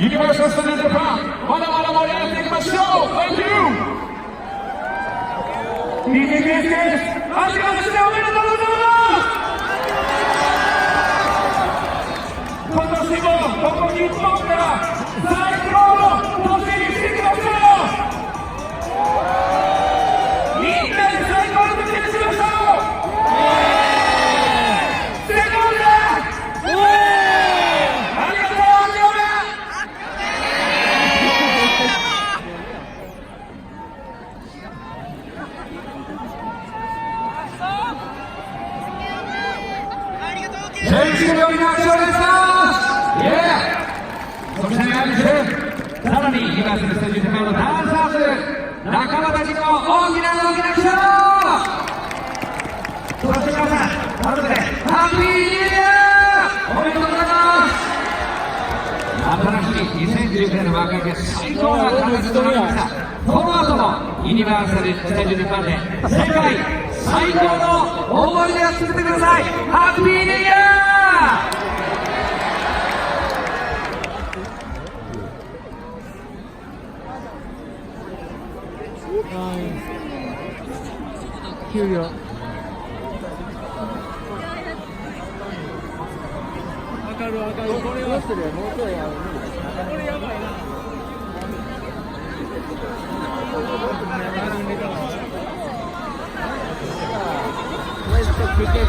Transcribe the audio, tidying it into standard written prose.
ユニバーサル・スタジオ・ジャパン、まだまだ盛り上がっていきましょう。 Thank you! DJ ケースです。ありがとうございます。おめでとうございます。今年もここ日本から最高の年にしていきましょう。みんなで最高の年にしましょう。選手のように拍手をお願いします。イエーイ。そしてさらにユニバーサル・スタジオ・ジャパンのダンサーズ仲間たちの大きな拍手を。そして皆さん、改めてハッピーニューイヤーおめでとうございます。新しい2019年の幕開け、最高な形となりました。この後もユニバーサル・スタジオ・ジャパンで世界最高の思い出を作ってください。ハッピーニューイヤー。給料。わかるわかる。これはするよ。もうちょいやる。これやばいな。めっちゃ